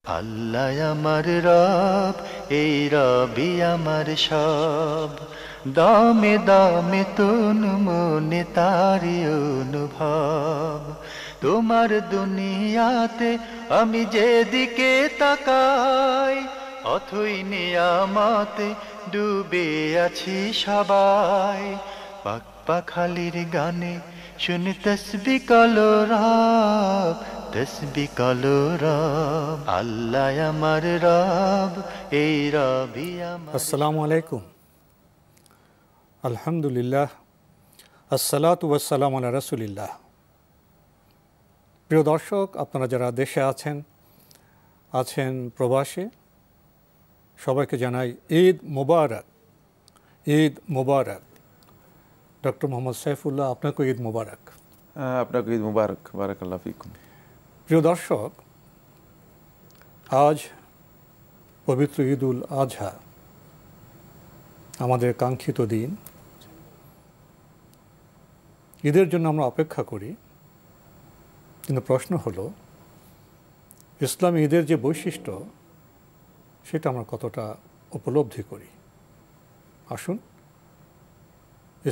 আল্লাহ আমার রব, এই রবি আমার সব। দামে দামে তুন মনে তারি অনুভব। তোমার দুনিয়াতে আমি যেদিকে তাকাই, অথই নিয়ামতে ডুবে আছি সবাই। পাক পাখালির গানে শুনি তসবি কলো রব, তসবি কলো রব। আল্লাহ আমার রব, এই রবি আমার। আসসালামু আলাইকুম। আলহামদুলিল্লাহ, আসসালাতু ওয়াসসালামু আলা রাসূলিল্লাহ। প্রিয় দর্শক, আপনারা যারা দেশে আছেন প্রবাসে, সবাইকে জানাই ঈদ মোবারক। ঈদ মোবারক। ডক্টর মোহাম্মদ সাইফুল্লাহ, আপনাকেও ঈদ মোবারক। আপনাকে ঈদ মুবারক, বারাকাল্লাহ ফিকুম। প্রিয় দর্শক, আজ পবিত্র ঈদ উল আজহা, আমাদের কাঙ্ক্ষিত দিন। ঈদের জন্য আমরা অপেক্ষা করি, কিন্তু প্রশ্ন হলো, ইসলামী ঈদের যে বৈশিষ্ট্য, সেটা আমরা কতটা উপলব্ধি করি। আসুন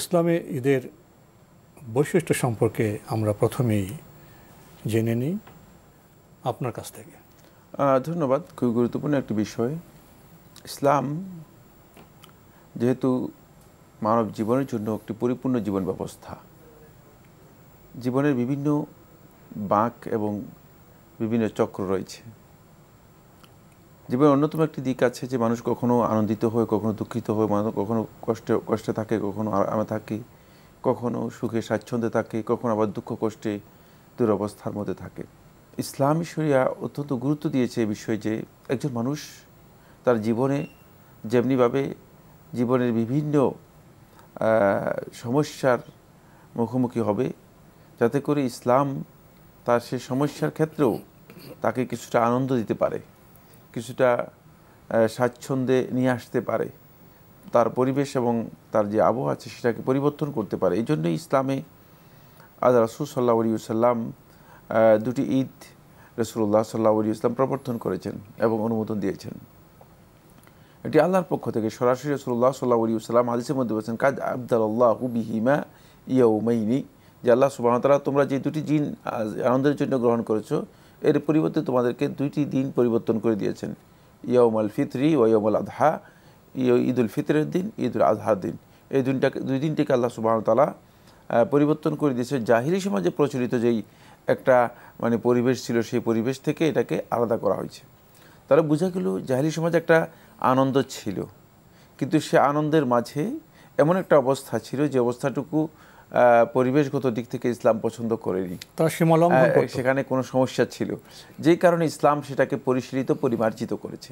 ইসলামী ঈদের বৈশিষ্ট্য সম্পর্কে আমরা প্রথমেই জেনে নিই আপনার কাছ থেকে। ধন্যবাদ। খুবই গুরুত্বপূর্ণ একটি বিষয়। ইসলাম যেহেতু মানব জীবনের জন্য একটি পরিপূর্ণ জীবন ব্যবস্থা, জীবনের বিভিন্ন বাঁক এবং বিভিন্ন চক্র রয়েছে। জীবনের অন্যতম একটি দিক আছে যে মানুষ কখনো আনন্দিত হয়, কখনো দুঃখিত হয়, কখনো কষ্টে থাকে, কখনো আরামে থাকে, কখনো সুখে স্বাচ্ছন্দ্যে থাকে, কখনো আবার দুঃখ কষ্টে দুরবস্থার মধ্যে থাকে। ইসলামী শরিয়া অত্যন্ত গুরুত্ব দিয়েছে এই বিষয়ে যে একজন মানুষ তার জীবনে যেমনিভাবে জীবনের বিভিন্ন সমস্যার মুখোমুখি হবে, যাতে করে ইসলাম তার সে সমস্যার ক্ষেত্রেও তাকে কিছুটা আনন্দ দিতে পারে, কিছুটা স্বাচ্ছন্দ্যে নিয়ে আসতে পারে, তার পরিবেশ এবং তার যে আবহাওয়া আছে সেটাকে পরিবর্তন করতে পারে। এই জন্যই ইসলামে রাসূল সাল্লাল্লাহু আলাইহি ওয়াসাল্লাম দুটি ঈদ রাসূলুল্লাহ সাল্লাল্লাহু আলাইহি ওয়াসাল্লাম প্রবর্তন করেছেন এবং অনুমোদন দিয়েছেন। এটি আল্লাহর পক্ষ থেকে সরাসরি রাসূলুল্লাহ সাল্লাল্লাহু আলাইহি ওয়াসাল্লাম হাদিসের মধ্যে বলেছেন, কাদ আবদালাল্লাহু বিহিমা ইয়াউমাইনি, যে আল্লাহ সুবহানাহু ওয়া তাআলা তোমরা যে দুটি দিন আনন্দের জন্য গ্রহণ করেছো, এর পরিবর্তে তোমাদেরকে দুইটি দিন পরিবর্তন করে দিয়েছেন, ইয়াউমুল ফিতরি ওয়া ইয়াউমুল আযহা, ঈদুল ফিতরের দিন, ঈদুল আযহার দিন। এই দুই দিনটিকে আল্লাহ সুবহানাহু ওয়া তাআলা পরিবর্তন করে দিয়েছে। জাহিলি সমাজে প্রচলিত যেই একটা পরিবেশ ছিল, সেই পরিবেশ থেকে এটাকে আলাদা করা হয়েছে। তাহলে বোঝা গেল জাহিলি সমাজে একটা আনন্দ ছিল, কিন্তু সে আনন্দের মাঝে এমন একটা অবস্থা ছিল যে অবস্থাটুকু পরিবেশগত দিক থেকে ইসলাম পছন্দ করেনি, সেখানে কোনো সমস্যা ছিল, যেই কারণে ইসলাম সেটাকে পরিশীলিত পরিমার্জিত করেছে।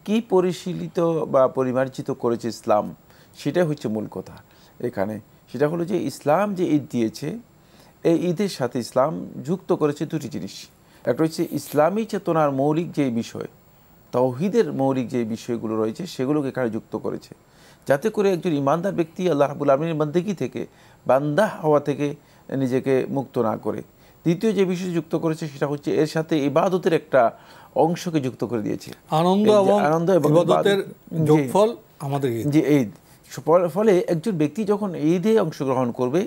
কি পরিশীলিত বা পরিমার্জিত করেছে ইসলাম, সেটাই হচ্ছে মূল কথা এখানে। সেটা হলো যে ইসলাম যে ঈদ দিয়েছে, এই ঈদের সাথে ইসলাম যুক্ত করেছে দুটি জিনিস। একটা হচ্ছে ইসলামী চেতনার মৌলিক যে বিষয়, তাওহীদের মৌলিক যে বিষয়গুলো রয়েছে, সেগুলোকে এখানে যুক্ত করেছে, যাতে করে একজন ইমানদার ব্যক্তি আল্লাহ রাব্বুল আলামিনের বান্দাগি থেকে, বান্দা হওয়া থেকে নিজেকে মুক্ত না করে। দ্বিতীয় যে বিষয় যুক্ত করেছে সেটা হচ্ছে এর সাথে ইবাদতের একটা অংশকে যুক্ত করে দিয়েছে। আনন্দ এবং ইবাদতের যোগফল আমাদের যে ঈদ। ফলে একজন ব্যক্তি যখন ঈদে অংশগ্রহণ করবে,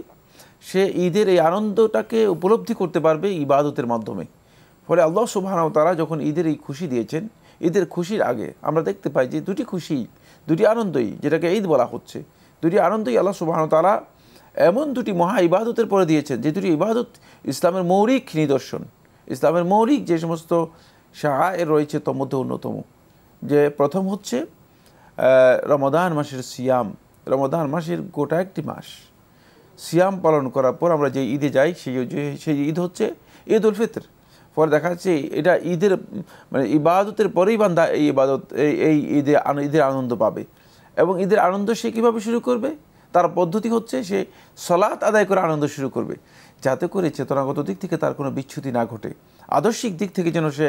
সে ঈদের এই আনন্দটাকে উপলব্ধি করতে পারবে ইবাদতের মাধ্যমে। ফলে আল্লাহ সুবহানাহু ওয়া তাআলা যখন ঈদের এই খুশি দিয়েছেন, ঈদের খুশির আগে আমরা দেখতে পাই যে দুটি খুশি, দুটি আনন্দই, যেটাকে ঈদ বলা হচ্ছে, দুটি আনন্দই আল্লাহ সুবহানাহু ওয়া তাআলা এমন দুটি মহা ইবাদতের পরে দিয়েছেন, যে দুটি ইবাদত ইসলামের মৌলিক নিদর্শন, ইসলামের মৌলিক যে সমস্ত শাআয়ের রয়েছে তার মধ্যে অন্যতম। যে প্রথম হচ্ছে রমাদান মাসের সিয়াম। রমাদান মাসের গোটা একটি মাস সিয়াম পালন করার পর আমরা যে ঈদে যাই, সেই ঈদ হচ্ছে ঈদুল ফিতর। পরে দেখা যাচ্ছে এটা ঈদের ইবাদতের পরেই বান্দা এই ইবাদত এই ঈদের আনন্দ পাবে। এবং ঈদের আনন্দ সে কীভাবে শুরু করবে, তার পদ্ধতি হচ্ছে সে সালাত আদায় করে আনন্দ শুরু করবে, যাতে করে চেতনাগত দিক থেকে তার কোনো বিচ্যুতি না ঘটে, আদর্শিক দিক থেকে যেন সে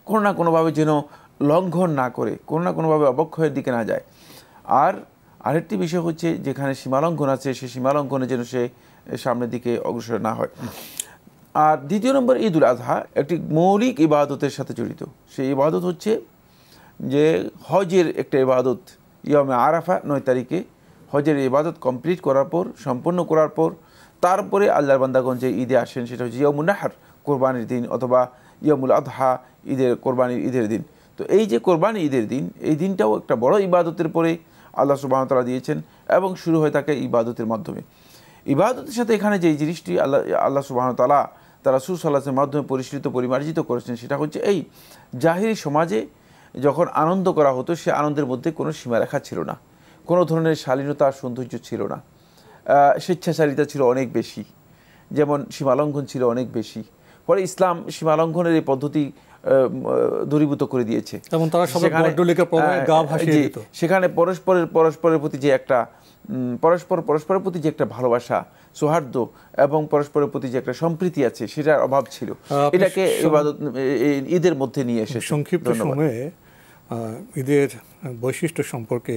কোনো না কোনোভাবে যেন লঙ্ঘন না করে, কোনো না কোনোভাবে অবক্ষয়ের দিকে না যায়। আর আরেকটি বিষয় হচ্ছে, যেখানে সীমালঙ্ঘন আছে, সে সীমালঙ্ঘনে যেন সে সামনের দিকে অগ্রসর না হয়। আর দ্বিতীয় নম্বর ঈদুল আজহা একটি মৌলিক ইবাদতের সাথে জড়িত। সেই ইবাদত হচ্ছে যে হজের একটা ইবাদত। ইয়মে আরাফা 9 তারিখে হজের ইবাদত কমপ্লিট করার পর, সম্পন্ন করার পর তারপরে আল্লাহর বান্দাগণ যে ঈদে আসেন সেটা হচ্ছে ইয়মুন নাহর, কোরবানির দিন, অথবা ইয়মুল আদহা, কোরবানির ঈদের দিন। তো এই যে কোরবানি ঈদের দিন, এই দিনটাও একটা বড় ইবাদতের পরে আল্লাহ সুবহানাহু ওয়া তাআলা দিয়েছেন এবং শুরু হয়ে থাকে ইবাদতের মাধ্যমে। ইবাদতের সাথে এখানে যে জিনিসটি আল্লাহ সুবহানাহু ওয়া তাআলা তার রাসূল সাল্লাল্লাহু আলাইহি ওয়াসাল্লামের মাধ্যমে পরিচালিত পরিমার্জিত করেছেন, সেটা হচ্ছে এই জাহিরি সমাজে যখন আনন্দ করা হতো, সে আনন্দের মধ্যে কোনো সীমারেখা ছিল না, কোনো ধরনের শালীনতা সৌন্দর্য ছিল না, স্বেচ্ছাচারিতা ছিল অনেক বেশি, যেমন সীমালঙ্ঘন ছিল অনেক বেশি। পরে ইসলাম সীমালঙ্ঘনের এই পদ্ধতি দূরীভূত করে দিয়েছে। সেখানে পরস্পরের প্রতি যে একটা পরস্পরের প্রতি যে একটা ভালোবাসা, সৌহার্দ্য এবং পরস্পরের প্রতি যে একটা সম্প্রীতি আছে, সেটার অভাব ছিল। এটাকে ঈদের মধ্যে নিয়ে এসে সংক্ষিপ্ত সময়ে ঈদের বৈশিষ্ট্য সম্পর্কে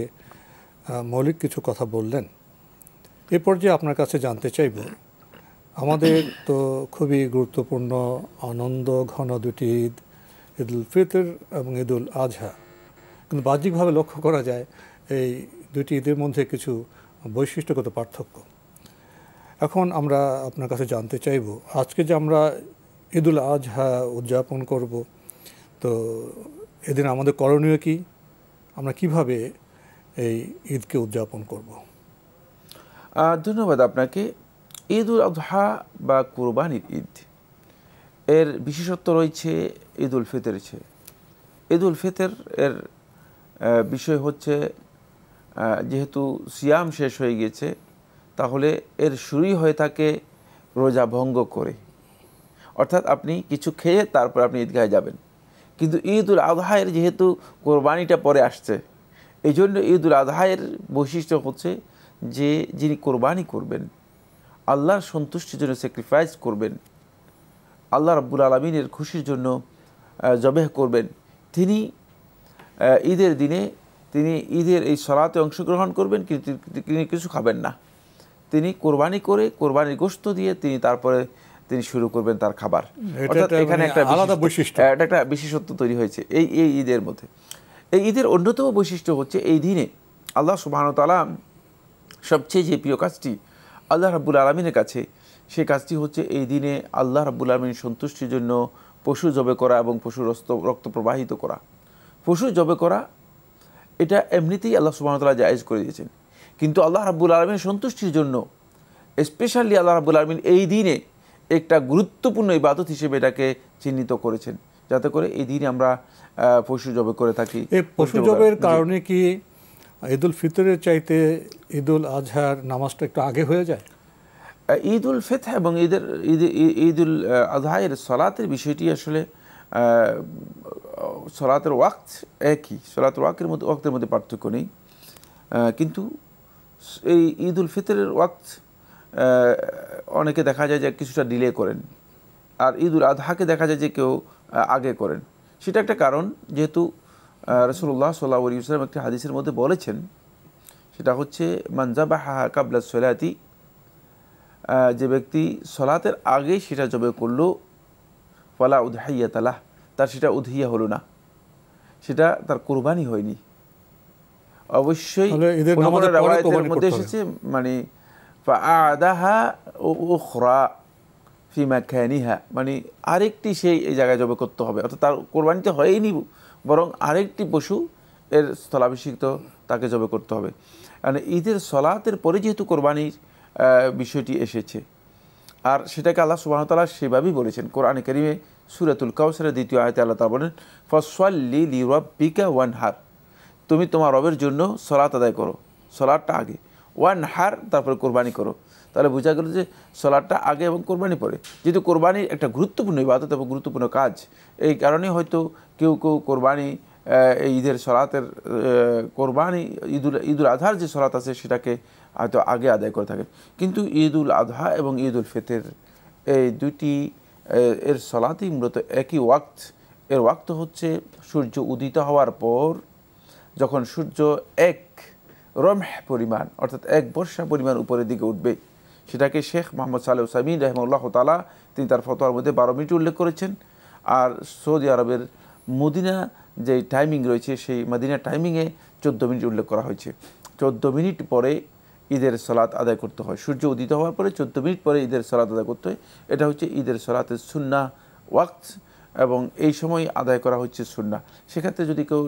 মৌলিক কিছু কথা বললেন। এ পর্যায়ে আপনার কাছে জানতে চাইব, আমাদের তো খুবই গুরুত্বপূর্ণ আনন্দ ঘন দুটি ঈদ, ঈদুল ফিতর এবং ঈদুল আজহা, কিন্তু বাহ্যিকভাবে লক্ষ্য করা যায় এই দুটি ঈদের মধ্যে কিছু বৈশিষ্ট্যগত পার্থক্য। এখন আমরা আপনার কাছে জানতে চাইব, আজকে যে আমরা ঈদুল আজহা উদযাপন করব, তো এদিন আমাদের করণীয় কি, আমরা কিভাবে এই ঈদকে উদযাপন করব? ধন্যবাদ আপনাকে। ঈদুল আজহা বা কুরবানির ঈদ, এর বিশেষত্ব রয়েছে ঈদুল ফিতরের চেয়ে। ঈদুল ফিতর এর বিষয় হচ্ছে, যেহেতু সিয়াম শেষ হয়ে গেছে, তাহলে এর শুরুই হয়ে থাকে রোজা ভঙ্গ করে, অর্থাৎ আপনি কিছু খেয়ে তারপর আপনি ঈদগাহে যাবেন। কিন্তু ঈদুল আজহায়ের যেহেতু কোরবানিটা পরে আসছে, এই জন্য ঈদুল আজহায়ের বৈশিষ্ট্য হচ্ছে যে যিনি কোরবানি করবেন, আল্লাহর সন্তুষ্টির জন্য স্যাক্রিফাইস করবেন, আল্লাহ রাব্বুল আলামিনের খুশির জন্য জবেহ করবেন, তিনি ঈদের দিনে তিনি ঈদের এই সালাতে অংশগ্রহণ করবেন, কিন্তু তিনি কিছু খাবেন না। তিনি কোরবানি করে কোরবানির গোশত দিয়ে তারপরে তিনি শুরু করবেন তার খাবার। অর্থাৎ এখানে একটা আলাদা বৈশিষ্ট্য, এটা একটা বিশেষত্ব তৈরি হয়েছে এই ঈদের মধ্যে। এই ঈদের অন্যতম বৈশিষ্ট্য হচ্ছে, এই দিনে আল্লাহ সুবহানাহু ওয়া তাআলা সবচেয়ে যে প্রিয় কাজটি আল্লাহ রাব্বুল আলামিনের কাছে, সেই কাজটি হচ্ছে এই দিনে আল্লাহ রাব্বুল আলামিনের সন্তুষ্টির জন্য পশু জবে করা এবং পশুর রক্ত প্রবাহিত করা। পশু জবে করা এটা এমনিতেই আল্লাহ সুবহানাহু ওয়া তাআলা জায়েজ করে দিয়েছেন, কিন্তু আল্লাহ রাব্বুল আলামিনের সন্তুষ্টির জন্য স্পেশালি আল্লাহ রাব্বুল আলামিন এই দিনে একটা গুরুত্বপূর্ণ ইবাদত হিসেবে এটাকে চিহ্নিত করেছেন, যাতে করে এই দিনে আমরা পশু জবে করে থাকি। এই পশু জবের কারণে কি ঈদুল ফিতরের চাইতে ঈদুল আজহার নামাজটা একটু আগে হয়ে যায়? ঈদুল ফিতর এবং ঈদুল আজহায়ের সালাতের বিষয়টি আসলে সালাতের ওয়াক্ত একই, সালাতের ওয়াক্তের মধ্যে পার্থক্য নেই, কিন্তু এই ঈদুল ফিতরের ওয়াক্ত অনেকে দেখা যায় যে কিছুটা ডিলে করেন, আর ঈদুল আজহাকে দেখা যায় যে কেউ আগে করেন। সেটা একটা কারণ, যেহেতু রাসূলুল্লাহ সাল্লাল্লাহু আলাইহি ওয়াসাল্লাম একটি হাদিসের মধ্যে বলেছেন, সেটা হচ্ছে মান যাবাহা কাবলা সলাতি, যে ব্যক্তি সলাতের আগেই সেটা জবে করলো, ফালা উদহিয়াত লাহ, তার সেটা উদহিয়া হলো না, সেটা তার কুরবানি হয়নি। অবশ্যই রাওয়ায়াতের মধ্যে এসেছে, মানে ফাআদাহা উখরা ফি মাকানিহা, মানে আরেকটি সেই এই জায়গায় জবে করতে হবে, অর্থাৎ তার কোরবানিতে হয়নি, বরং আরেকটি পশু এর স্থলাভিষিক্ত তাকে জবে করতে হবে। মানে ঈদের সলাতের পরে যেহেতু কোরবানির বিষয়টি এসেছে, আর সেটাকে আল্লাহ সুবহানাহু ওয়া তাআলা সেভাবেই বলেছেন কোরআনে কারীমে সূরাতুল কাউসারের 2য় আয়াতে আল্লাহ তাআলা বলেন, ফাসল্লি লিরাব্বিকা ওয়ানহার, তুমি তোমার রবের জন্য সলাত আদায় করো, সলাতটা আগে, ওয়ানহার তারপরে কোরবানি করো। তাহলে বোঝা গেল যে সলাতটা আগে এবং কোরবানি পরে। যেহেতু কোরবানির একটা গুরুত্বপূর্ণ ইবাদত এবং গুরুত্বপূর্ণ কাজ, এই কারণে হয়তো কেউ কোরবানি এই ঈদের সলাতের কোরবানি ঈদুল আজহার যে সলাত আছে সেটাকে হয়তো আগে আদায় করে থাকেন। কিন্তু ঈদুল আজহা এবং ঈদুল ফিতর এই দুটি এর সলাতই মূলত একই ওয়াক্ত। এর ওয়াক্ত হচ্ছে সূর্য উদিত হওয়ার পর, যখন সূর্য এক রমহ পরিমাণ, অর্থাৎ এক বর্ষা পরিমাণ উপরের দিকে উঠবে, সেটাকে শেখ মোহাম্মদ সালেহ উসাইমিন রাহিমাহুল্লাহ তাআলা তিনি তার ফতোয়ার মধ্যে 12 মিনিট উল্লেখ করেছেন। আর সৌদি আরবের মদিনা যে টাইমিং রয়েছে সেই মদিনা টাইমিংয়ে 14 মিনিট উল্লেখ করা হয়েছে। 14 মিনিট পরে ঈদের সালাত আদায় করতে হয়। সূর্য উদিত হওয়ার পরে 14 মিনিট পরে ঈদের সালাত আদায় করতে হয়। এটা হচ্ছে ঈদের সালাতের সুন্নাহ ওয়াক্ত এবং এই সময় আদায় করা হচ্ছে সুন্নাহ। সেক্ষেত্রে যদি কেউ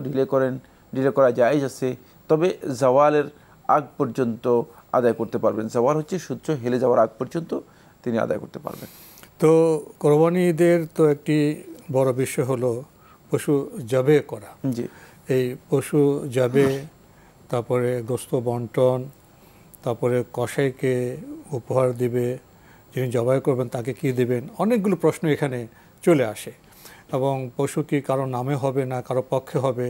ডিলে করা জায়েজ আছে, তবে জাওয়ালের আগ পর্যন্ত আদায় করতে পারবেন। জাওয়াল হচ্ছে সূর্য হেলে যাওয়ার আগ পর্যন্ত তিনি আদায় করতে পারবেন। তো কোরবানি ঈদের তো একটি বড় বিষয় হলো পশু জবে করা। জি, এই পশু জবে, তারপরে গোস্ত বন্টন, তারপরে কসাইকে উপহার দিবে, যিনি জবাই করবেন তাকে কি দেবেন, অনেকগুলো প্রশ্ন এখানে চলে আসে। এবং পশু কি কারো নামে হবে না কারো পক্ষে হবে,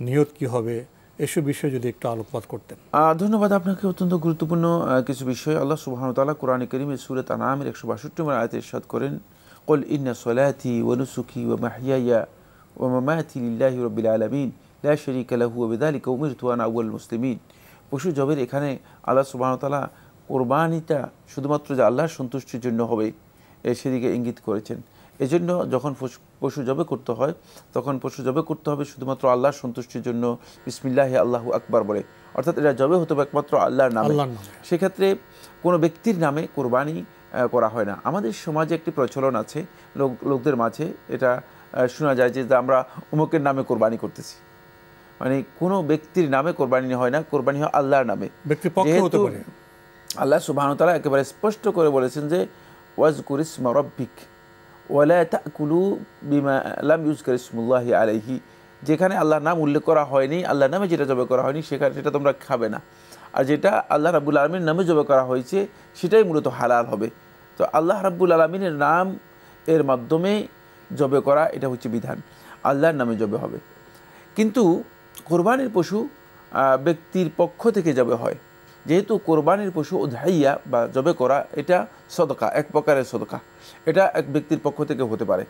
নিয়ত কি হবে, এসব বিষয়ে যদি একটু আলোকপাত করতেন। ধন্যবাদ আপনাকে। অত্যন্ত গুরুত্বপূর্ণ কিছু বিষয়। আল্লাহ সুবহানাহু ওয়া তাআলা কোরআনে কারীমের সূরা আনআমের 162 নম্বর আয়াতে ইরশাদ করেন, কুল ইন্না সলাতি ওয়া নুসুকি ওয়া মাহইয়ায়া ওয়া মামাতি লিল্লাহি রাব্বিল আলামিন লা শারীকা লাহু ওয়া বিযালিকা উমিরতু আনা আউয়ালুল মুসলিমিন। পশু জবের এখানে আল্লাহ সুবহানাহু ওয়া তাআলা কোরবানিটা শুধুমাত্র যে আল্লাহর সন্তুষ্টির জন্য হবে সেদিকে ইঙ্গিত করেছেন। এজন্য যখন পশু জবে করতে হয় তখন পশু জবে করতে হবে শুধুমাত্র আল্লাহর সন্তুষ্টির জন্য, বিসমিল্লাহি আল্লাহু আকবার বলে। অর্থাৎ এটা জবে হতে হবে একমাত্র আল্লাহর নামে। সেক্ষেত্রে কোনো ব্যক্তির নামে কোরবানি করা হয় না। আমাদের সমাজে একটি প্রচলন আছে লোকদের মাঝে, এটা শোনা যায় যে আমরা অমুকের নামে কোরবানি করতেছি। মানে কোনো ব্যক্তির নামে কোরবানি হয় না, কোরবানি হয় আল্লাহর নামে। যেহেতু আল্লাহ সুবহানাহু ওয়া তাআলা একেবারে স্পষ্ট করে বলেছেন যে ওয়াজকুর ইসমা রাব্বিক ওয়ালা তাকুলু বিমা লাম ইউজকার ইসমুল্লাহি আলাইহি, যেখানে আল্লাহর নাম উল্লেখ করা হয়নি, আল্লাহর নামে যেটা জবে করা হয়নি সেটা তোমরা খাবে না। আর যেটা আল্লাহ রাব্বুল আলামিনের নামে জবে করা হয়েছে সেটাই মূলত হালাল হবে। তো আল্লাহ রাব্বুল আলামিনের নাম এর মাধ্যমে জবে করা এটা হচ্ছে বিধান, আল্লাহর নামে জবে হবে। কিন্তু কোরবানির পশু ব্যক্তির পক্ষ থেকে জবে হয়। যেহেতু কোরবানির পশু উদহাইয়া বা জবে করা এটা সদকা, এক প্রকারের সদকা, এটা এক ব্যক্তির পক্ষ থেকে হতে পারে।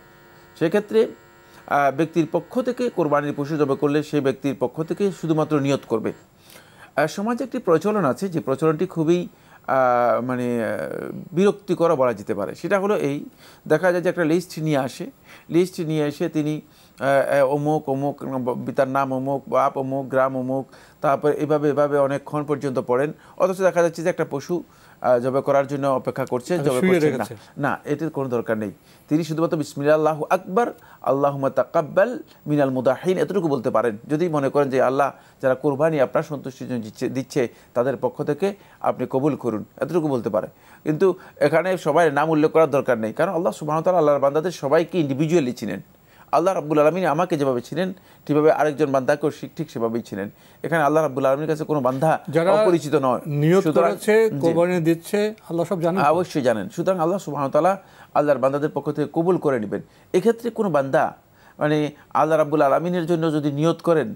সেক্ষেত্রে ব্যক্তির পক্ষ থেকে কোরবানির পশু জবে করলে সেই ব্যক্তির পক্ষ থেকে শুধুমাত্র নিয়ত করবে। সমাজে একটি প্রচলন আছে, যে প্রচলনটি খুবই মানে বিরক্তিকর বলা যেতে পারে। সেটা হলো এই, দেখা যায় যে একটা লিস্ট নিয়ে এসে তিনি অমুক তার নাম অমুক, বাপ অমুক, গ্রাম অমুক, তারপর এভাবে অনেকক্ষণ পর্যন্ত পড়েন। অথচ দেখা যাচ্ছে যে একটা পশু জবে করার জন্য অপেক্ষা করছে, জবে করছেন না। এটার কোনো দরকার নেই। তিনি শুধুমাত্র বিসমিল্লাহ আল্লাহু আকবার আল্লাহুম্মা তাকাব্বাল মিনাল মুদাহিন এতটুকু বলতে পারেন। যদি মনে করেন যে আল্লাহ যারা কোরবানি আপনার সন্তুষ্টির জন্য দিচ্ছে তাদের পক্ষ থেকে আপনি কবুল করুন, এতটুকু বলতে পারে। কিন্তু এখানে সবাই নাম উল্লেখ করার দরকার নেই, কারণ আল্লাহ সুবহানাহু ওয়া তাআলা আল্লাহর বান্দাদের সবাইকে ইন্ডিভিজুয়ালি চিনেন। আল্লাহ রাব্বুল আলামিন আমাকে যেভাবে ছিলেন ঠিকভাবে আরেকজন বান্দাকেও ঠিক সেভাবেই ছিলেন। এখানে আল্লাহ রাব্বুল আলামিনের কাছে কোনো বান্দা অপরিচিত নয়। সুতরাং কোরবানি দিচ্ছে আল্লাহ সব জানেন, অবশ্যই জানেন। সুতরাং আল্লাহ সুবহানাহু ওয়া তাআলা আল্লাহর বান্দাদের পক্ষ থেকে কবুল করে নেবেন। এক্ষেত্রে কোনো বান্দা মানে আল্লাহ রাব্বুল আলামিনের জন্য যদি নিয়ত করেন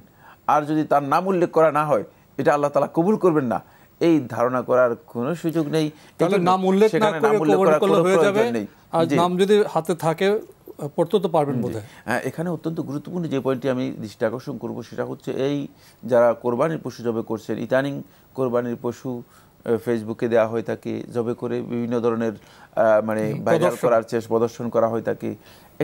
আর যদি তার নাম উল্লেখ করা না হয়, এটা আল্লাহ তাআলা কবুল করবেন না, এই ধারণা করার কোনো সুযোগ নেই। নাম উল্লেখ না করে কোরবানি করলে হয়ে যাবে, আর নাম যদি হাতে থাকে পড়তে তো পারবেন বোধহয়। হ্যাঁ, এখানে অত্যন্ত গুরুত্বপূর্ণ যে পয়েন্টটি আমি দৃষ্টি আকর্ষণ করব সেটা হচ্ছে এই, যারা কোরবানির পশু জবে করছেন, ইদানিং কোরবানির পশু ফেসবুকে দেওয়া হয়ে থাকে, জবে করে বিভিন্ন ধরনের মানে ভাইরাল করার প্রদর্শন করা হয়ে থাকে।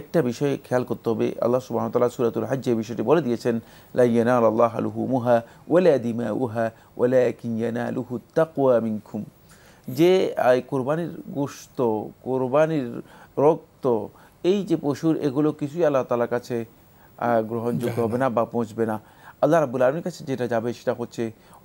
একটা বিষয় খেয়াল করতে হবে, আল্লাহ সুবহানাহু ওয়া তাআলা সূরাতুল হজ্জে এই বিষয়টি বলে দিয়েছেন, লা ইয়ানালাল্লাহু লুহুমুহা ওয়ালা দিমাউহা ওয়ালাকিন ইয়ানালুহুত তাকওয়া মিনকুম। যে কোরবানির গোশত, কোরবানির রক্ত, এই যে পশুর, এগুলো কিছুই আল্লাহ তাআলার কাছে গ্রহণযোগ্য হবে না বা পৌঁছবে না। আল্লাহ রাব্বুল আলামিনের কাছে যেটা যাবে সেটা হচ্ছে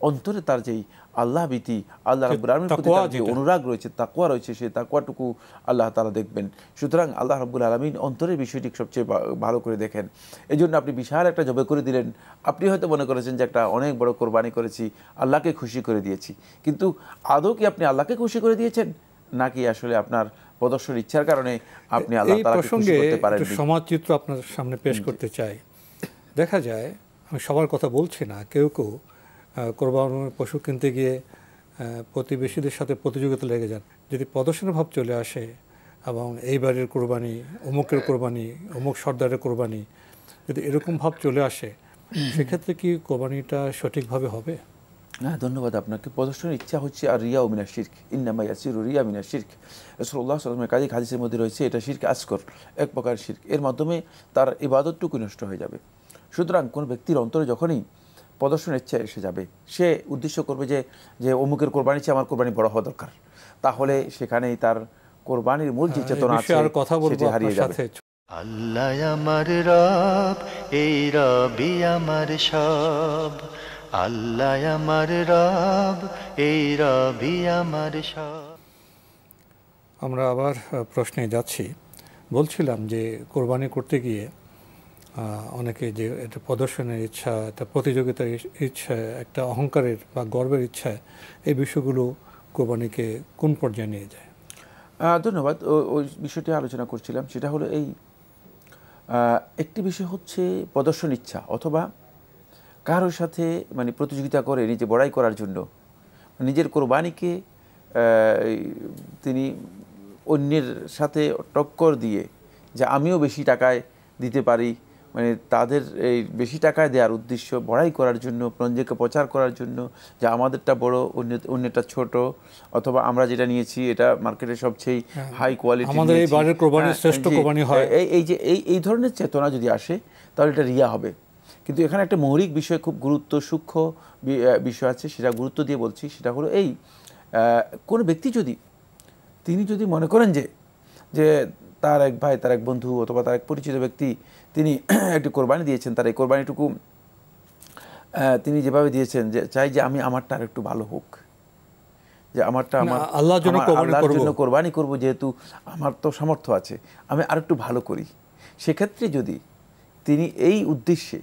অন্তরে তার যেই আল্লাহ ভীতি, আল্লাহ রাব্বুল আলামিনের প্রতি তার যে অনুরাগ রয়েছে, তাকওয়া রয়েছে, সেই তাকওয়াটুকু আল্লাহ তাআলা দেখবেন। সুতরাং আল্লাহ রাব্বুল আলামিন অন্তরের বিষয়টি সবচেয়ে ভালো করে দেখেন। এই জন্য আপনি বিশাল একটা জবে করে দিলেন, আপনি হয়তো মনে করেছেন যে একটা অনেক বড় কোরবানি করেছি, আল্লাহকে খুশি করে দিয়েছি। কিন্তু আদৌ কি আপনি আল্লাহকে খুশি করে দিয়েছেন, নাকি আসলে আপনার প্রদর্শন ইচ্ছার কারণে আপনি আল্লাহ তাআলাকে খুশি করতে পারেন? এই প্রসঙ্গে সমাজ চিত্র আপনার সামনে পেশ করতে চাই। দেখা যায়, আমি সবার কথা বলছি না, কেউ কোরবানির পশু কিনতে গিয়ে প্রতিবেশীদের সাথে প্রতিযোগিতা লেগে যান। যদি প্রদর্শনের ভাব চলে আসে এবং এই বাড়ির কোরবানি, অমুকের কোরবানি, অমুক সর্দারের কোরবানি, যদি এরকম ভাব চলে আসে, সেক্ষেত্রে কি কোরবানিটা সঠিকভাবে হবে? হ্যাঁ, ধন্যবাদ আপনাকে। প্রদর্শনের ইচ্ছা হচ্ছে আর রিয়া ও মিনাশ শিরক, ইন্নামা ইয়াসিরু রিয়া মিনাশ শিরক। রাসূলুল্লাহ সাল্লাল্লাহু আলাইহি ওয়াসাল্লামের হাদিসের মধ্যে রয়েছে এটা শিরক আসগর, এক প্রকার শিরক। এর মাধ্যমে তার ইবাদতটুকু নষ্ট হয়ে যাবে। সুতরাং কোনো ব্যক্তির অন্তরে যখনই প্রদর্শনের ইচ্ছা এসে যাবে, সে উদ্দেশ্য করবে যে অমুকের কোরবানি চেয়ে আমার কোরবানি বড় হওয়া দরকার, তাহলে সেখানেই তার কোরবানির মূল যে চেতনা আছে সেটি হারিয়ে যাবে। আল্লাহ আমার রব, এই রবি আমার সব। আল্লাহ আমার রব, এই রবি আমার সব। আমরা আবার প্রশ্নে যাচ্ছি। বলছিলাম যে কোরবানি করতে গিয়ে অনেকে যে একটা প্রদর্শনের ইচ্ছা, একটা প্রতিযোগিতার ইচ্ছা, একটা অহংকারের বা গর্বের ইচ্ছা, এই বিষয়গুলো কোরবানিকে কোন পর্যায়ে নিয়ে যায়? ধন্যবাদ। ওই বিষয়টি আলোচনা করছিলাম। সেটা হলো এই, একটি বিষয় হচ্ছে প্রদর্শন ইচ্ছা, অথবা কারোর সাথে মানে প্রতিযোগিতা করে নিজে বড়াই করার জন্য নিজের কোরবানিকে তিনি অন্যের সাথে টক্কর দিয়ে যে আমিও বেশি টাকায় দিতে পারি, মানে তাদের এই বেশি টাকায় দেওয়ার উদ্দেশ্য বড়াই করার জন্য, নিজেকে প্রচার করার জন্য যে আমাদেরটা বড়, অন্যটা ছোট, অথবা আমরা যেটা নিয়েছি এটা মার্কেটের সবচেয়ে হাই কোয়ালিটি, আমাদের এই বারের কোরবানি শ্রেষ্ঠ কোরবানি হয়, এই ধরনের চেতনা যদি আসে তাহলে এটা রিয়া হবে। কিন্তু এখানে একটা মৌলিক বিষয়, খুব সূক্ষ্ম বিষয় আছে, সেটা গুরুত্ব দিয়ে বলছি। সেটা হলো এই, কোনো ব্যক্তি তিনি যদি মনে করেন যে তার এক ভাই, তার এক বন্ধু, অথবা তার এক পরিচিত ব্যক্তি তিনি একটি কোরবানি দিয়েছেন, তার এই কোরবানিটুকু তিনি যেভাবে দিয়েছেন যে চাই যে আমি আমারটা আর একটু ভালো হোক, যে আমারটা আল্লাহর জন্য কোরবানি করব, যেহেতু আমার তো সামর্থ্য আছে, আমি আর একটু ভালো করি। সেক্ষেত্রে যদি তিনি এই উদ্দেশ্যে,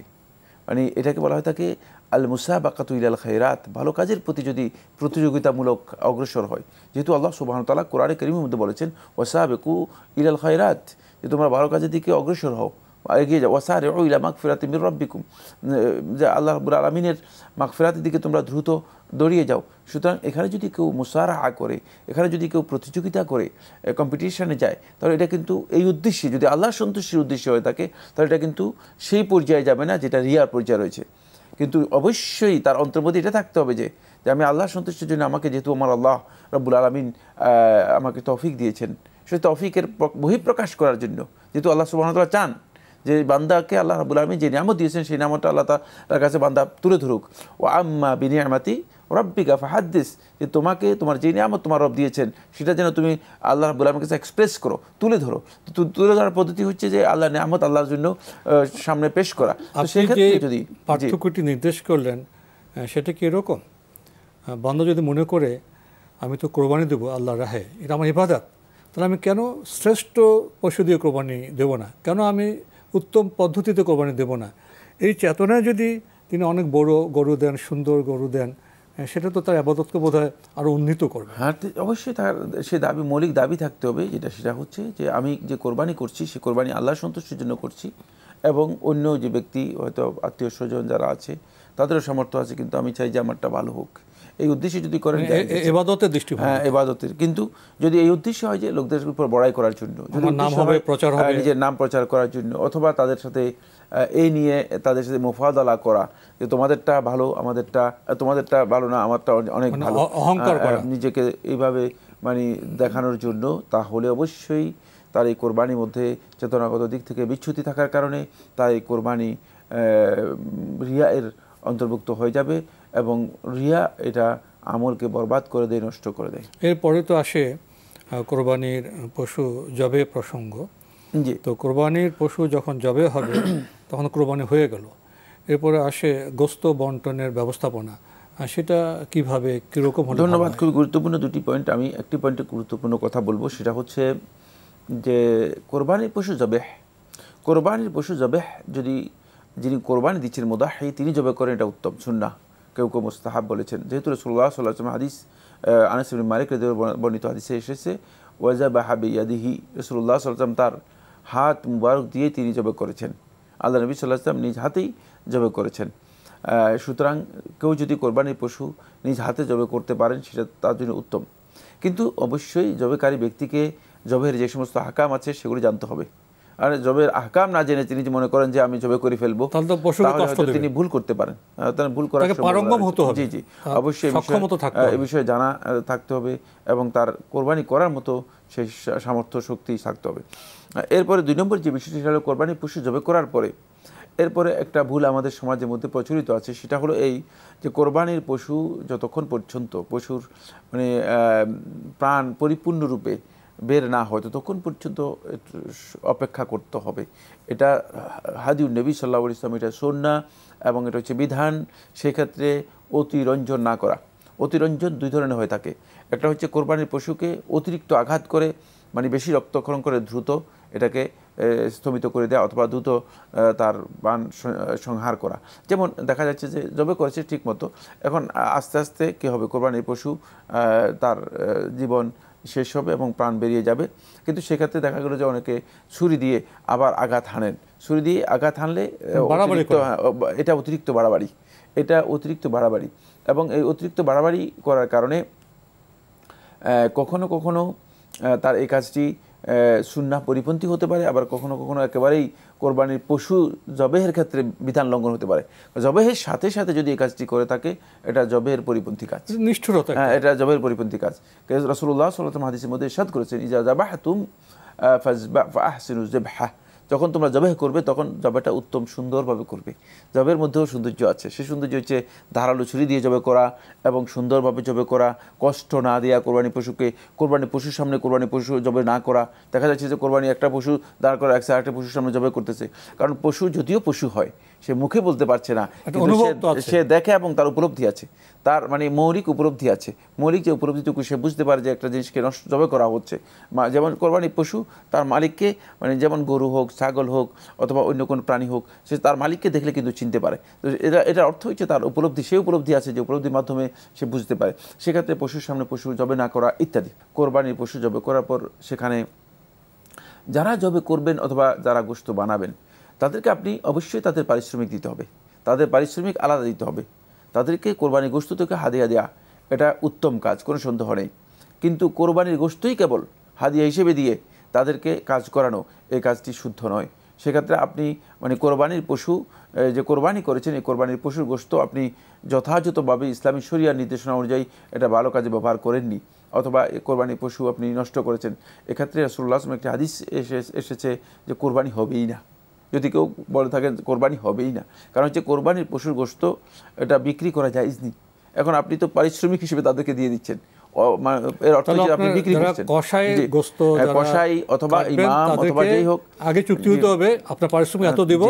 মানে এটাকে বলা হয় তাকে আল মুসাবাকাতু ইলাল খায়রাত, ভালো কাজের প্রতি যদি প্রতিযোগিতামূলক অগ্রসর হয়, যেহেতু আল্লাহ সুবহানাহু ওয়া তাআলা কোরআনে কারীমের মধ্যে বলেছেন ওয়াসাবিকু ইলাল খায়রাত, যে তোমরা ভালো কাজের দিকে অগ্রসর হও, এগিয়ে যাও, ওয়াসারিউ ইলা মাগফিরাতিম মির রাব্বিকুম, যে আল্লাহ রাব্বুল আলামিনের মাগফিরাতের দিকে তোমরা দ্রুত দৌড়িয়ে যাও। সুতরাং এখানে যদি কেউ মুসারাহা করে, এখানে যদি কেউ প্রতিযোগিতা করে, কম্পিটিশনে যায়, তাহলে এটা কিন্তু এই উদ্দেশ্যে, যদি আল্লাহ সন্তুষ্টির উদ্দেশ্যে হয়ে থাকে, তাহলে এটা কিন্তু সেই পর্যায়ে যাবে না যেটা রিয়ার পর্যায়ে রয়েছে। কিন্তু অবশ্যই তার অন্তর্মধ্যে এটা থাকতে হবে যে আমি আল্লাহ সন্তুষ্টির জন্য, আমাকে যেহেতু আমার আল্লাহ রাব্বুল আলামিন আমাকে তৌফিক দিয়েছেন, সেই তৌফিকের বহিঃপ্রকাশ করার জন্য, যেহেতু আল্লাহ সুবহানাহু ওয়া তাআলা চান যে বান্দাকে আল্লাহ রাব্বুল আলামিন যে নিয়ামত দিয়েছেন, সেই নিয়ামতটা আল্লাহ তার কাছে বান্দা তুলে ধরুক। ও আম্মা বিনিয়ামাতি রাব্বিকা ফাহাদ্দিস, যে তোমাকে তোমার যে নিয়ামত তোমার রব দিয়েছেন সেটা যেন তুমি আল্লাহ রাব্বুল আলামিনের কাছে এক্সপ্রেস করো, তুলে ধরো। তুলে ধরার পদ্ধতি হচ্ছে যে আল্লাহ নিয়ামত আল্লাহর জন্য সামনে পেশ করা। সেই ক্ষেত্রে যদি পার্থক্যটি নির্দেশ করলেন, সেটা কি এরকম, বান্দা যদি মনে করে আমি তো কোরবানি দেবো আল্লাহর রাহে, এটা আমার ইবাদত, তাহলে আমি কেন শ্রেষ্ঠ পশু দিয়ে কোরবানি দেবো না, কেন আমি উত্তম পদ্ধতিতে কোরবানি দেব না, এই চেতনায় যদি তিনি অনেক বড় গরু দেন, সুন্দর গরু দেন, সেটা তো তার আবাদতকে বোধহয় আরও উন্নীত করবে। হ্যাঁ, অবশ্যই তার সে দাবি, মৌলিক দাবি থাকতে হবে, সেটা হচ্ছে যে আমি যে কোরবানি করছি সে কোরবানি আল্লাহর সন্তুষ্টির জন্য করছি, এবং অন্য যে ব্যক্তি হয়তো আত্মীয় স্বজন যারা আছে তাদেরও সামর্থ্য আছে, কিন্তু আমি চাই যে আমারটা ভালো হোক, এই উদ্দেশ্যে যদি করেন, ইবাদতের দৃষ্টিভঙ্গি, হ্যাঁ ইবাদতের। কিন্তু যদি এই উদ্দেশ্য হয় যে লোকদের উপর বড়াই করার জন্য, নিজের নাম প্রচার করার জন্য, অথবা তাদের সাথে এই নিয়ে তাদের সাথে মুফাদালা করা, যে তোমাদেরটা ভালো, তোমাদেরটা ভালো না, আমারটা অনেক ভালো, অহংকার করা, নিজেকে এইভাবে মানে দেখানোর জন্য, তাহলে অবশ্যই তার এই কোরবানির মধ্যে চেতনাগত দিক থেকে বিচ্যুতি থাকার কারণে তার এই কোরবানি রিয়া এর অন্তর্ভুক্ত হয়ে যাবে, এবং রিয়া এটা আমলকে বরবাদ করে দেয়, নষ্ট করে দেয়। এরপরে তো আসে কোরবানির পশু জবে প্রসঙ্গ। জি, তো কোরবানির পশু যখন জবে হবে তখন কোরবানি হয়ে গেল, এরপরে আসে গোস্ত বন্টনের ব্যবস্থাপনা, সেটা কিভাবে, কীরকম হলে? ধন্যবাদ। খুবই গুরুত্বপূর্ণ দুটি পয়েন্ট। আমি একটি পয়েন্টে গুরুত্বপূর্ণ কথা বলবো, সেটা হচ্ছে যে কোরবানির পশু জবেহ যদি যিনি কোরবানি দিচ্ছেন মুদাহি, তিনি জবে করেন, এটা উত্তম সুন্নাহ, কেউ মুস্তাহাব বলেছেন। যেহেতু রাসূলুল্লাহ সাল্লাল্লাহু আলাইহি ওয়াসাল্লাম হাদিস আনাস ইবনে মালিক রাদিয়াল্লাহু বর্ণিত হাদিসে এসেছে ওয়াজাবাহা বিয়াদিহি, রাসূলুল্লাহ সাল্লাল্লাহু আলাইহি ওয়াসাল্লাম তার হাত মুবারক দিয়ে তিনি জবে করেছেন, আল্লাহ নবী সাল্লাল্লাহু আলাইহি ওয়াসাল্লাম নিজ হাতেই জবে করেছেন। সুতরাং কেউ যদি কোরবানির পশু নিজ হাতে জবে করতে পারেন সেটা তার জন্য উত্তম, কিন্তু অবশ্যই জবেকারী ব্যক্তিকে জবের যে সমস্ত হাকাম আছে সেগুলি জানতে হবে। আর জবের আহকাম না জেনে তিনি মনে করেন যে আমি জবে করে ফেলবো, তাহলে তিনি ভুল করতে পারেন। তার ভুল করার পারঙ্গম হতে হবে। জি জি, অবশ্যই এই বিষয়ে জানা থাকতে হবে এবং তার কোরবানি করার মতো সেই সামর্থ্য শক্তি থাকতে হবে। এরপরে 2 নম্বর যে বিষয়টি হলো কোরবানি পশু জবে করার পরে এরপরে একটা ভুল আমাদের সমাজের মধ্যে প্রচলিত আছে, সেটা হলো এই যে কোরবানির পশু যতক্ষণ পর্যন্ত পশুর মানে প্রাণ পরিপূর্ণরূপে বের না হয় ততক্ষণ পর্যন্ত অপেক্ষা করতে হবে। এটা হাদিউন নবী সাল্লাল্লাহু আলাইহি ওয়াসাল্লাম, এটা সুন্নাহ এবং এটা হচ্ছে বিধান। সেক্ষেত্রে অতিরঞ্জন না করা। অতিরঞ্জন 2 ধরনের হয়ে থাকে। একটা হচ্ছে কোরবানির পশুকে অতিরিক্ত আঘাত করে মানে বেশি রক্তক্ষরণ করে দ্রুত এটাকে স্থমিত করে দেওয়া অথবা দ্রুত তার বান সংহার করা। যেমন দেখা যাচ্ছে যে জবে করেছে ঠিক মতো, এখন আস্তে আস্তে কী হবে, কোরবানির পশু তার জীবন শেষ হবে এবং প্রাণ বেরিয়ে যাবে। কিন্তু সেক্ষেত্রে দেখা গেল যে অনেকে ছুরি দিয়ে আবার আঘাত হানেন। ছুরি দিয়ে আঘাত হানলে এটা অতিরিক্ত বাড়াবাড়ি, এটা অতিরিক্ত বাড়াবাড়ি। এবং এই অতিরিক্ত বাড়াবাড়ি করার কারণে কখনো কখনো তার এই কাজটি সুন্নাহ পরিপন্থী হতে পারে, আবার কখনো কখনো একেবারেই কোরবানির পশু জবেহের ক্ষেত্রে বিধান লঙ্ঘন হতে পারে। জবেহের সাথে সাথে যদি এই কাজটি করে থাকে এটা জবেহের পরিপন্থী কাজ, নিষ্ঠুরতা। এটা জবেহের পরিপন্থী কাজ। রাসূলুল্লাহ সাল্লাল্লাহু আলাইহি ওয়াসাল্লাম হাদিসের মধ্যে ইরশাদ করেছেন, ইজা যাবাহতুম ফাআহসিনু যাবহা, যখন তোমরা জবেহ করবে তখন জবেটা উত্তম সুন্দরভাবে করবে। জবের মধ্যেও সৌন্দর্য আছে। সেই সৌন্দর্য হচ্ছে ধারালো ছুরি দিয়ে জবে করা এবং সুন্দরভাবে জবে করা, কষ্ট না দেওয়া কোরবানি পশুকে, কোরবানি পশুর সামনে কোরবানি পশু জবে না করা। দেখা যাচ্ছে যে কোরবানি একটা পশু দাঁড় করা একসাথে আরেকটা পশুর সামনে জবে করতেছে, কারণ পশু যদিও পশু হয় সে মুখে বলতে পারছে না, সে দেখে এবং তার উপলব্ধি আছে, তার মানে মৌলিক উপলব্ধি আছে। মৌলিক যে উপলব্ধিটুকু সে বুঝতে পারে যে একটা জিনিসকে নষ্ট জবে করা হচ্ছে। যেমন কোরবানি পশু তার মালিককে, মানে যেমন গরু হোক, ছাগল হোক অথবা অন্য কোনো প্রাণী হোক, সে তার মালিককে দেখলে কিন্তু চিনতে পারে। তো এটার অর্থ হচ্ছে তার উপলব্ধি, সে উপলব্ধি আছে যে উপলব্ধির মাধ্যমে সে বুঝতে পারে। সেক্ষেত্রে পশুর সামনে পশু জবে না করা ইত্যাদি। কোরবানির পশু জবে করার পর সেখানে যারা জবে করবেন অথবা যারা গোশত বানাবেন তাদেরকে আপনি অবশ্যই তাদের পারিশ্রমিক দিতে হবে, তাদের পারিশ্রমিক আলাদা দিতে হবে। তাদেরকে কোরবানির গোশত থেকে হাদিয়া দেওয়া এটা উত্তম কাজ, কোনো সন্দেহ নেই। কিন্তু কোরবানির গোশতই কেবল হাদিয়া হিসেবে দিয়ে তাদেরকে কাজ করানো, এই কাজটি শুদ্ধ নয়। সেক্ষেত্রে আপনি মানে কোরবানির পশু যে কোরবানি করেছেন এই কোরবানির পশুর গোশত আপনি যথাযথভাবে ইসলামী শরিয়ার নির্দেশনা অনুযায়ী এটা ভালো কাজে ব্যবহার করেননি, অথবা কোরবানির পশু আপনি নষ্ট করেছেন। এক্ষেত্রে রাসূলুল্লাহ সাল্লাল্লাহু আলাইহি ওয়াসাল্লাম একটি হাদিস এসেছে যে কোরবানি হবেই না। যদি কেউ বলে থাকেন কোরবানি হবেই না, কারণ হচ্ছে কোরবানির পশুর গোশত এটা বিক্রি করা জায়েজ নেই। এখন আপনি তো পারিশ্রমিক হিসেবে তাদেরকে দিয়ে দিচ্ছেন, এর অর্থ হচ্ছে আপনি বিক্রি করছেন। কসাই অথবা ইমাম অথবা যেই হোক আগে চুক্তি হতে হবে, আপনার পারিশ্রমিক এত দেব,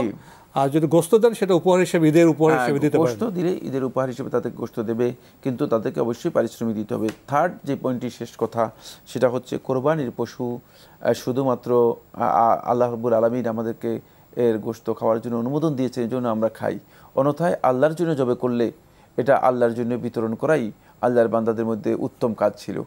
আর যদি গোশত দেন সেটা উপহার হিসেবে, ঈদের উপহার হিসেবে দিতে পারেন। গোশত দিলে ঈদের উপহার হিসেবে তাদেরকে গোশত দেবে, কিন্তু তাদেরকে অবশ্যই পারিশ্রমিক দিতে হবে। থার্ড যে পয়েন্টটি, শেষ কথা, সেটা হচ্ছে কোরবানির পশু শুধুমাত্র আল্লাহ রাব্বুল আলামিন আমাদেরকে এর গোশত খাওয়ার জন্য অনুমোদন দিয়েছেন, এই জন্য আমরা খাই। অন্যথায় আল্লাহর জন্য জবে করলে এটা আল্লাহর জন্য বিতরণ করাই আল্লাহর বান্দাদের মধ্যে উত্তম কাজ ছিল।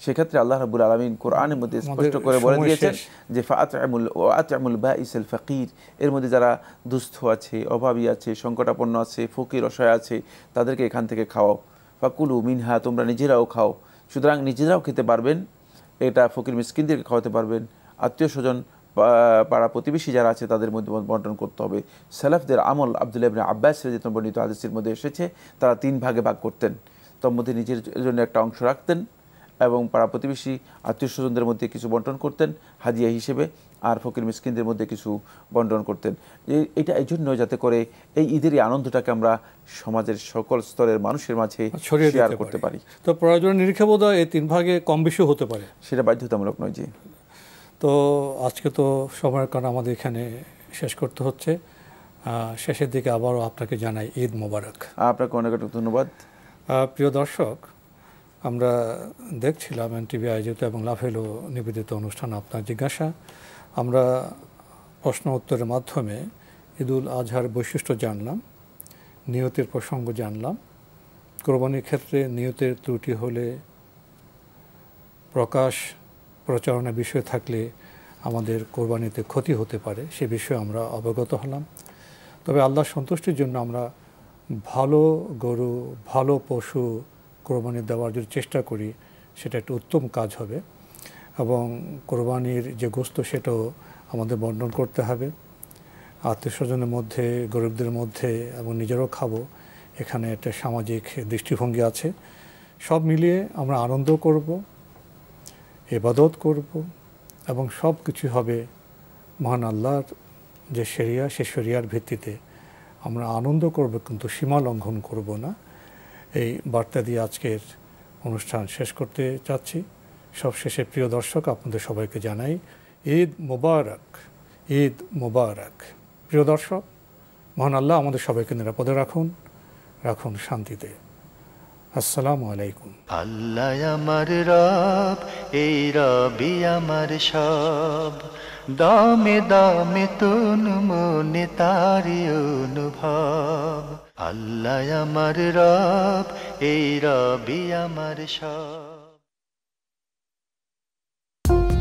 সেক্ষেত্রে আল্লাহ রাব্বুল আলামিন কোরআনের মধ্যে স্পষ্ট করে বলে দিয়েছেন যে ফাআত'আমুল বাঈসাল ফাকির, এর মধ্যে যারা দুস্থ আছে, অভাবী আছে, সংকটাপন্ন আছে, ফকির অসহায় আছে, তাদেরকে এখান থেকে খাওয়াও। ফাকুলু মিনহা, তোমরা নিজেরাও খাও। সুতরাং নিজেরাও খেতে পারবেন, এটা ফকির মিসকিনদেরকে খাওয়াতে পারবেন, আত্মীয় স্বজন পাড়া প্রতিবেশী যারা আছে তাদের মধ্যে বন্টন করতে হবে। সালাফদের আমল, আব্দুল্লাহ ইবনে আব্বাস রাদিয়াল্লাহু বর্ণিত হাদিসের মধ্যে এসেছে, তারা 3 ভাগে ভাগ করতেন। তার মধ্যে নিজের জন্য একটা অংশ রাখতেন এবং পাড়া প্রতিবেশী আত্মীয় স্বজনদের মধ্যে কিছু বন্টন করতেন হাদিয়া হিসেবে, আর ফকির মিসকিনদের মধ্যে কিছু বন্টন করতেন। এটা এই জন্য যাতে করে এই ঈদের আনন্দটাকে আমরা সমাজের সকল স্তরের মানুষের মাঝে শেয়ার করতে পারি। তো প্রয়োজনের নিরীক্ষা বোধ হয় এই 3 ভাগে কম বেশি হতে পারে, সেটা বাধ্যতামূলক নয়। জি, তো আজকে তো সময়ের কারণে আমাদের এখানে শেষ করতে হচ্ছে। শেষের দিকে আবারও আপনাকে জানাই ঈদ মোবারক। আপনাকে অনেক অনেক ধন্যবাদ। প্রিয় দর্শক, আমরা দেখছিলাম এনটিভি আয়োজিত এবং লাভেলো নিবেদিত অনুষ্ঠান আপনার জিজ্ঞাসা। আমরা প্রশ্ন উত্তরের মাধ্যমে ঈদুল আজহার বৈশিষ্ট্য জানলাম, নিয়তের প্রসঙ্গ জানলাম। কোরবানির ক্ষেত্রে নিয়তের ত্রুটি হলে, প্রকাশ প্রচারণা বিষয় থাকলে আমাদের কোরবানিতে ক্ষতি হতে পারে, সে বিষয়ে আমরা অবগত হলাম। তবে আল্লাহর সন্তুষ্টির জন্য আমরা ভালো গরু, ভালো পশু কোরবানি দেওয়ার যদি চেষ্টা করি, সেটা একটা উত্তম কাজ হবে। এবং কোরবানির যে গোশত সেটাও আমাদের বন্টন করতে হবে। আত্মীয় স্বজনের মধ্যে, গরিবদের মধ্যে এবং নিজেরও খাবো, এখানে একটা সামাজিক দৃষ্টিভঙ্গি আছে। সব মিলিয়ে আমরা আনন্দ করব, ইবাদত করব এবং সব কিছু হবে মহান আল্লাহর যে শরিয়া, সে শরিয়ার ভিত্তিতে আমরা আনন্দ করব, কিন্তু সীমা লঙ্ঘন করব না। এই বার্তা দিয়ে আজকের অনুষ্ঠান শেষ করতে চাচ্ছি। সবশেষে প্রিয় দর্শক, আপনাদের সবাইকে জানাই ঈদ মোবারক, ঈদ মোবারক। প্রিয় দর্শক, মহান আল্লাহ আমাদের সবাইকে নিরাপদে রাখুন, রাখুন শান্তিতে। আসসালামু আলাইকুম। আল্লাহ আমার রব, এই রবি আমার সব, দামে দামে তুন মনে তারি অনুভব। আল্লাহ আমার রব, এই রবি আমার সব।